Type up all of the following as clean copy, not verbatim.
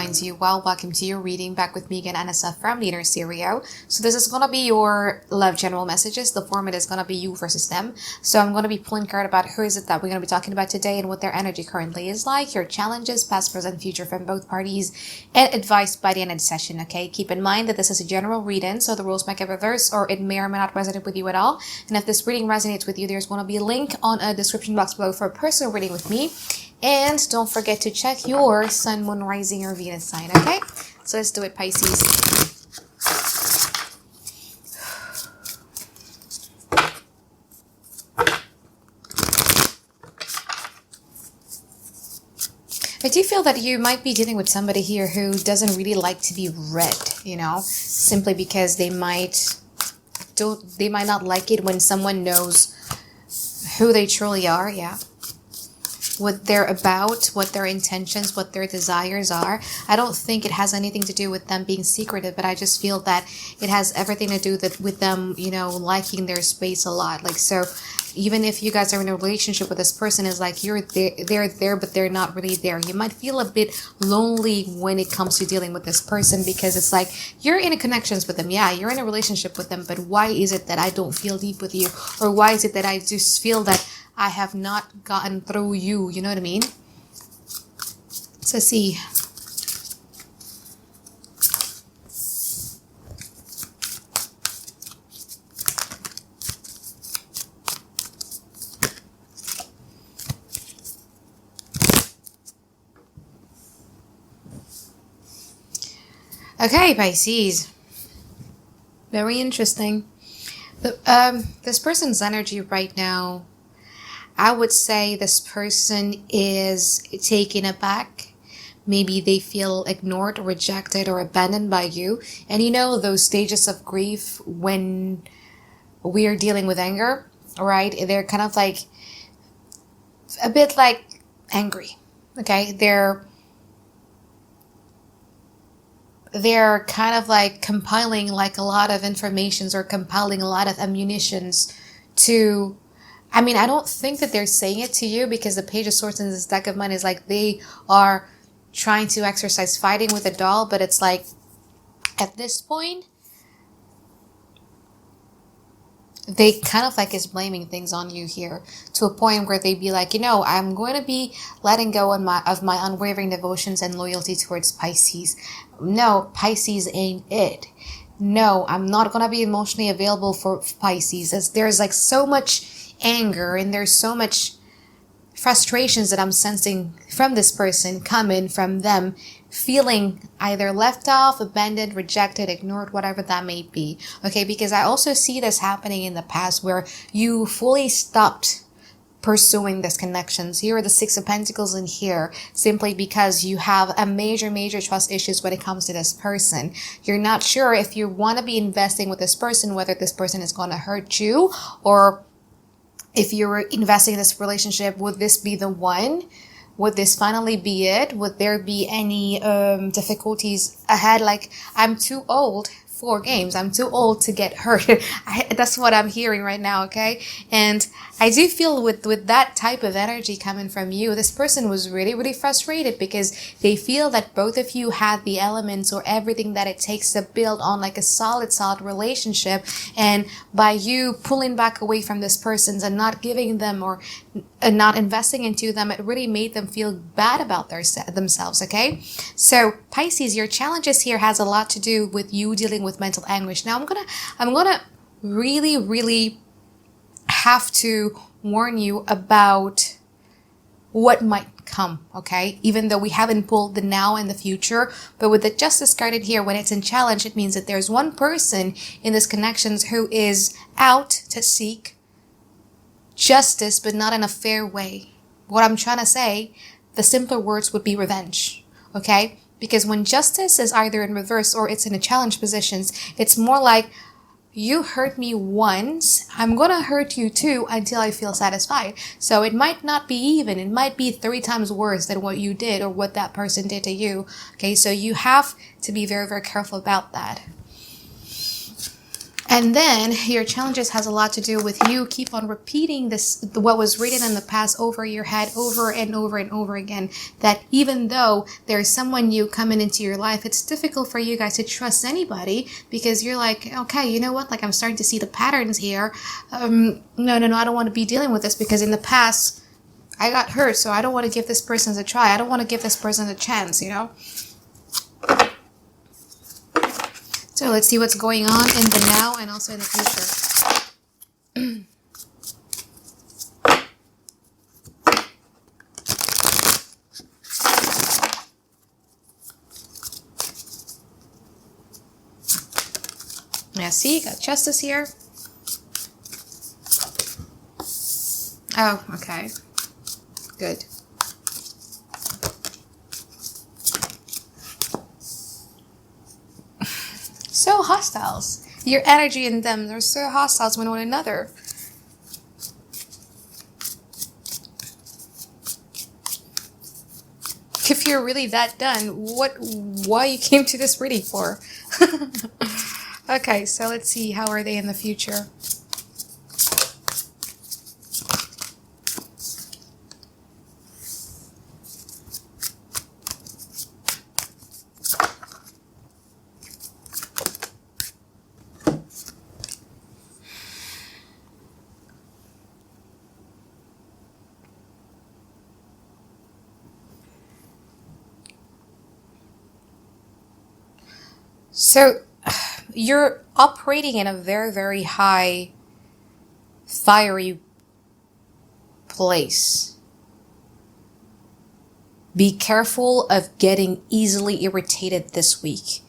finds you well. Welcome to your reading. Back with me again, Anisa from Leader Stereo. So this is going to be your love general messages. The format is going to be you versus them. So I'm going to be pulling card about who is it that we're going to be talking about today and what their energy currently is like, your challenges, past, present, future from both parties, and advice by the end of the session, okay? Keep in mind that this is a general reading, so the rules might get reversed or it may or may not resonate with you at all. And if this reading resonates with you, there's going to be a link on a description box below for a personal reading with me. And don't forget to check your sun, moon, rising, or Venus sign, okay? So let's do it, Pisces. I do feel that you might be dealing with somebody here who doesn't really like to be read, you know, simply because they might not like it when someone knows who they truly are, yeah. What they're about, what their intentions, what their desires are. I don't think it has anything to do with them being secretive, but I just feel that it has everything to do with them, you know, liking their space a lot. Like, so even if you guys are in a relationship with this person, is like they're there, but they're not really there. You might feel a bit lonely when it comes to dealing with this person because it's like you're in a connections with them. Yeah, you're in a relationship with them, but why is it that I don't feel deep with you? Or why is it that I just feel that I have not gotten through you? You know what I mean? Let's see. Okay, Pisces. Very interesting. This person's energy right now, I would say this person is taken aback. Maybe they feel ignored, rejected, or abandoned by you. And you know those stages of grief when we are dealing with anger, right? They're kind of like a bit like angry, okay? They're kind of like compiling like a lot of informations or compiling a lot of ammunitions to, I mean, I don't think that they're saying it to you because the Page of Swords in this deck of mine is like they are trying to exercise fighting with a doll, but it's like at this point they kind of like is blaming things on you here to a point where they'd be like, you know, I'm going to be letting go of my unwavering devotions and loyalty towards Pisces. No, Pisces ain't it. No, I'm not going to be emotionally available for Pisces. As there's like so much anger and there's so much frustrations that I'm sensing from this person coming from them feeling either left off, abandoned, rejected, ignored, whatever that may be. Okay, because I also see this happening in the past where you fully stopped pursuing these connections. Here are the Six of Pentacles in here simply because you have a major trust issues when it comes to this person. You're not sure if you want to be investing with this person, whether this person is going to hurt you, or if you're investing in this relationship, would this be the one? Would this finally be it? Would there be any difficulties ahead? Like, I'm too old for games. I'm too old to get hurt. That's what I'm hearing right now, okay? And I do feel with that type of energy coming from you, this person was really frustrated because they feel that both of you had the elements or everything that it takes to build on like a solid relationship. And by you pulling back away from this person and not giving them or not investing into them, it really made them feel bad about themselves, okay? So Pisces, your challenges here has a lot to do with you dealing with mental anguish. Now I'm gonna really have to warn you about what might come, okay? Even though we haven't pulled the now and the future, but with the Justice card in here, when it's in challenge, it means that there's one person in this connections who is out to seek justice, but not in a fair way. What I'm trying to say, the simpler words would be revenge, okay? Because when justice is either in reverse or it's in a challenge positions, it's more like, you hurt me once, I'm gonna hurt you too until I feel satisfied. So it might not be even, it might be 3 times worse than what you did or what that person did to you. Okay, so you have to be very careful about that. And then your challenges has a lot to do with you keep on repeating this, what was written in the past over your head over and over and over again. That even though there's someone new coming into your life, it's difficult for you guys to trust anybody because you're like, okay, you know what? Like I'm starting to see the patterns here. No, I don't want to be dealing with this because in the past I got hurt. So I don't want to give this person a try. I don't want to give this person a chance, you know? So let's see what's going on in the now and also in the future. Yeah, see, got justice here. Oh, okay. Good. So hostiles. Your energy and them, they're so hostiles with one another. If you're really that done, why you came to this reading for? Okay, so let's see, how are they in the future? So you're operating in a very, very high, fiery place. Be careful of getting easily irritated this week.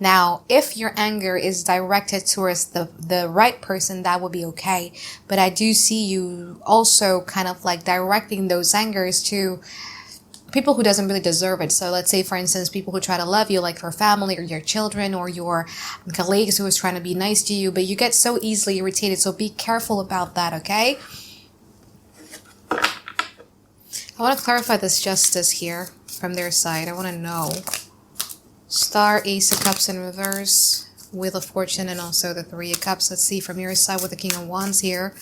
Now, if your anger is directed towards the right person, that would be okay. But I do see you also kind of like directing those angers to people who doesn't really deserve it. So let's say, for instance, people who try to love you, like your family or your children or your colleagues who is trying to be nice to you, but you get so easily irritated. So be careful about that, okay? I want to clarify this justice here from their side. I want to know. Star, Ace of Cups in reverse, Wheel of Fortune, and also the Three of Cups. Let's see from your side with the King of Wands here.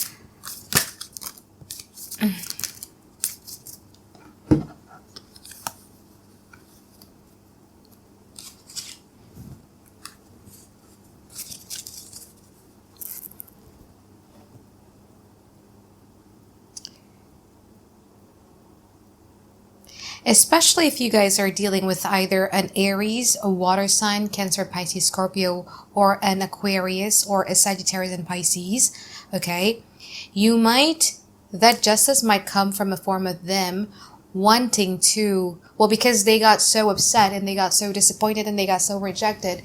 Especially if you guys are dealing with either an Aries, a water sign, Cancer, Pisces, Scorpio, or an Aquarius, or a Sagittarius and Pisces, okay? That justice might come from a form of them wanting to, well, because they got so upset and they got so disappointed and they got so rejected,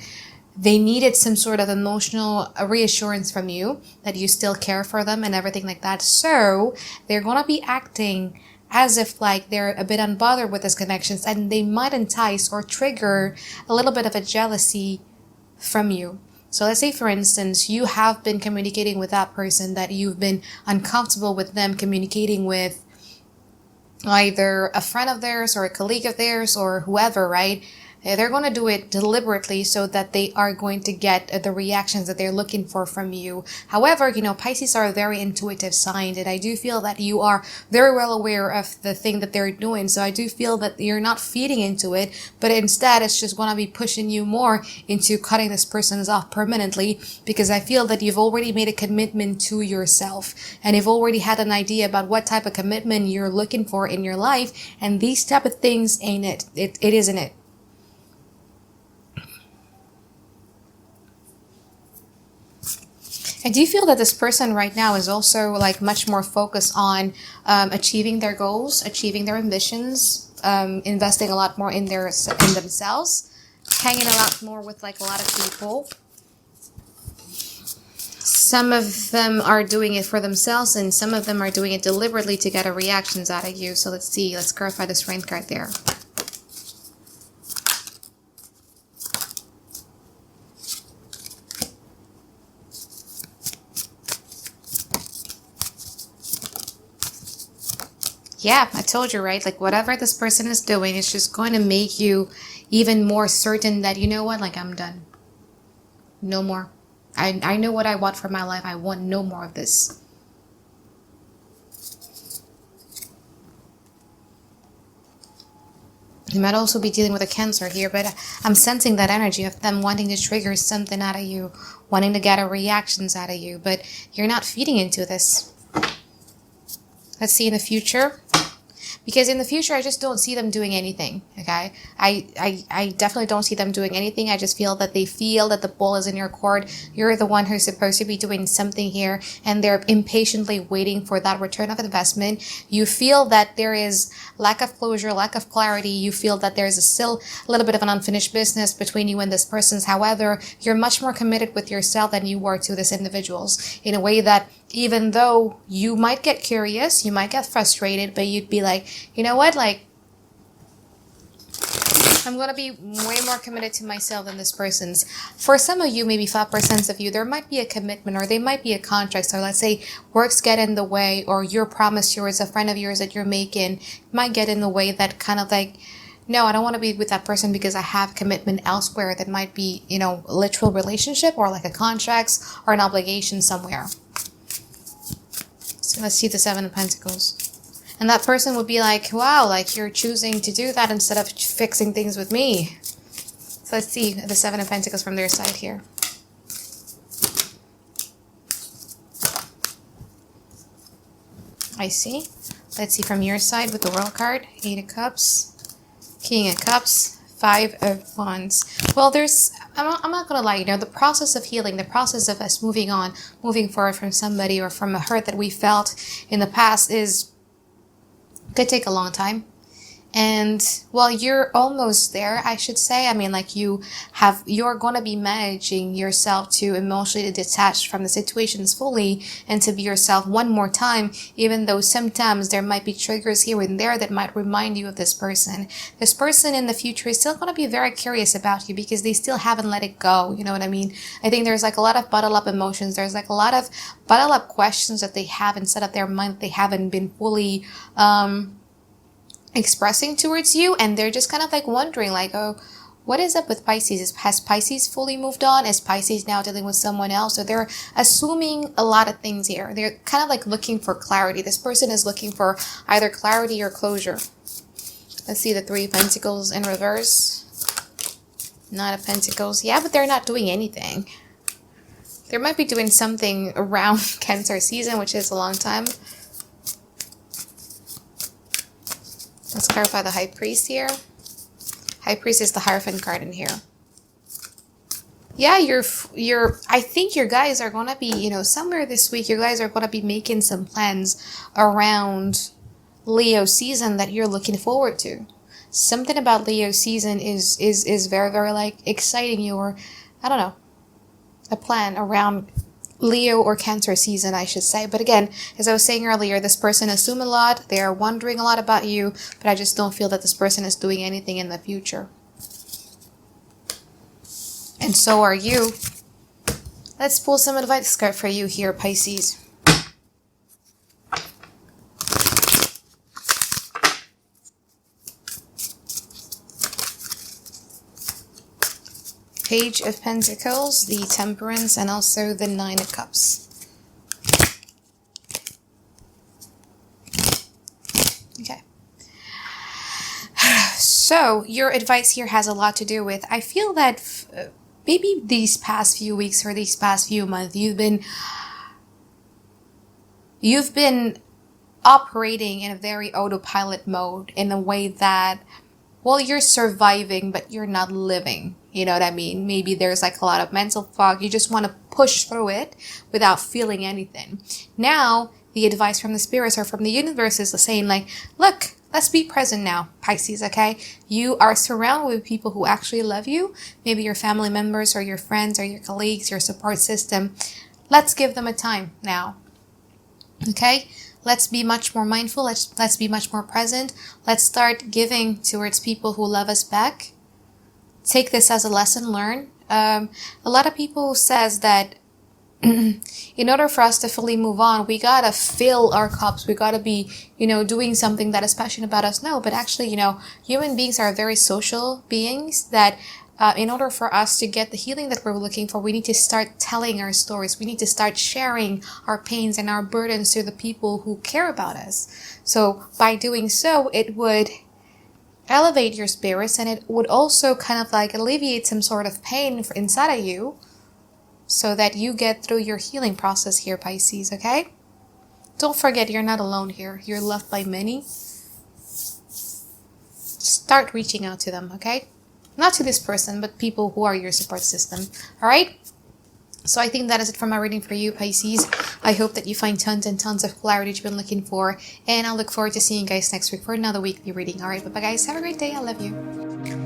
they needed some sort of emotional reassurance from you that you still care for them and everything like that. So they're going to be acting as if like they're a bit unbothered with these connections, and they might entice or trigger a little bit of a jealousy from you. So let's say, for instance, you have been communicating with that person that you've been uncomfortable with them communicating with either a friend of theirs or a colleague of theirs or whoever, right? They're going to do it deliberately so that they are going to get the reactions that they're looking for from you. However, Pisces are a very intuitive sign, and I do feel that you are very well aware of the thing that they're doing. So I do feel that you're not feeding into it, but instead it's just going to be pushing you more into cutting this person off permanently, because I feel that you've already made a commitment to yourself and you've already had an idea about what type of commitment you're looking for in your life. And these type of things ain't it. It isn't it. I do feel that this person right now is also like much more focused on achieving their goals, achieving their ambitions, investing a lot more in themselves, hanging a lot more with like a lot of people. Some of them are doing it for themselves, and some of them are doing it deliberately to get a reactions out of you. So let's see. Let's clarify the Strength card there. Yeah, I told you, right? Like whatever this person is doing, it's just going to make you even more certain that, you know what, like I'm done. No more. I know what I want for my life. I want no more of this. You might also be dealing with a Cancer here, but I'm sensing that energy of them wanting to trigger something out of you, wanting to get a reactions out of you, but you're not feeding into this. Let's see in the future. Because in the future, I just don't see them doing anything, okay? I definitely don't see them doing anything. I just feel that they feel that the ball is in your court. You're the one who's supposed to be doing something here, and they're impatiently waiting for that return of investment. You feel that there is lack of closure, lack of clarity. You feel that there's still a little bit of an unfinished business between you and this person. However, you're much more committed with yourself than you were to this individuals, in a way that even though you might get curious, you might get frustrated, but you'd be like, you know what, like, I'm going to be way more committed to myself than this person's. For some of you, maybe 5% of you, there might be a commitment, or there might be a contract. So let's say works get in the way, or your promise yours, a friend of yours that you're making might get in the way, that kind of like, no, I don't want to be with that person because I have commitment elsewhere. That might be, you know, a literal relationship, or like a contracts or an obligation somewhere. So let's see the 7 of Pentacles. And that person would be like, wow, like you're choosing to do that instead of fixing things with me. So let's see the 7 of Pentacles from their side here. I see. Let's see from your side with the World card. 8 of Cups, King of Cups, 5 of Wands. Well, I'm not going to lie, you know, the process of healing, the process of us moving on, moving forward from somebody or from a hurt that we felt in the past could take a long time. And well, you're almost there, I should say. I mean, like you're going to be managing yourself to emotionally detach from the situations fully and to be yourself one more time, even though sometimes there might be triggers here and there that might remind you of this person. This person in the future is still going to be very curious about you because they still haven't let it go. You know what I mean? I think there's like a lot of bottled up emotions. There's like a lot of bottled up questions that they have inside of their mind that they haven't been fully, expressing towards you, and they're just kind of like wondering like, oh, what is up with Pisces? Has Pisces fully moved on? Is Pisces now dealing with someone else? So they're assuming a lot of things here. They're kind of like looking for clarity. This person is looking for either clarity or closure. Let's see the 3 of Pentacles in reverse. Knight of Pentacles. Yeah, but they're not doing anything. They might be doing something around Cancer season, which is a long time. Let's clarify the High Priest here. High Priest is the Hierophant card in here. Yeah, I think your guys are going to be, you know, somewhere this week, you guys are going to be making some plans around Leo season that you're looking forward to. Something about Leo season is very, very like exciting you, or I don't know, a plan around Leo or Cancer season, I should say. But again, as I was saying earlier, this person assumes a lot. They are wondering a lot about you, but I just don't feel that this person is doing anything in the future. And so are you. Let's pull some advice card for you here, Pisces. Page of Pentacles, the Temperance, and also the 9 of Cups. Okay. So, your advice here has a lot to do with, I feel that maybe these past few weeks or these past few months, you've been operating in a very autopilot mode in a way that, well, you're surviving, but you're not living. You know what I mean? Maybe there's like a lot of mental fog. You just want to push through it without feeling anything. Now, the advice from the spirits or from the universe is saying like, look, let's be present now, Pisces, okay? You are surrounded with people who actually love you. Maybe your family members or your friends or your colleagues, your support system. Let's give them a time now, okay? Let's be much more mindful. Let's be much more present. Let's start giving towards people who love us back. Take this as a lesson learned. A lot of people says that in order for us to fully move on, we gotta fill our cups. We gotta be, you know, doing something that is passionate about us. No, but actually, you know, human beings are very social beings that in order for us to get the healing that we're looking for, we need to start telling our stories. We need to start sharing our pains and our burdens to the people who care about us. So by doing so, it would elevate your spirits, and it would also kind of like alleviate some sort of pain inside of you, so that you get through your healing process here, Pisces, okay? Don't forget, you're not alone here. You're loved by many. Start reaching out to them, okay? Not to this person, but people who are your support system, all right? So I think that is it for my reading for you, Pisces. I hope that you find tons and tons of clarity that you've been looking for, and I look forward to seeing you guys next week for another weekly reading. All right, bye-bye, guys. Have a great day. I love you.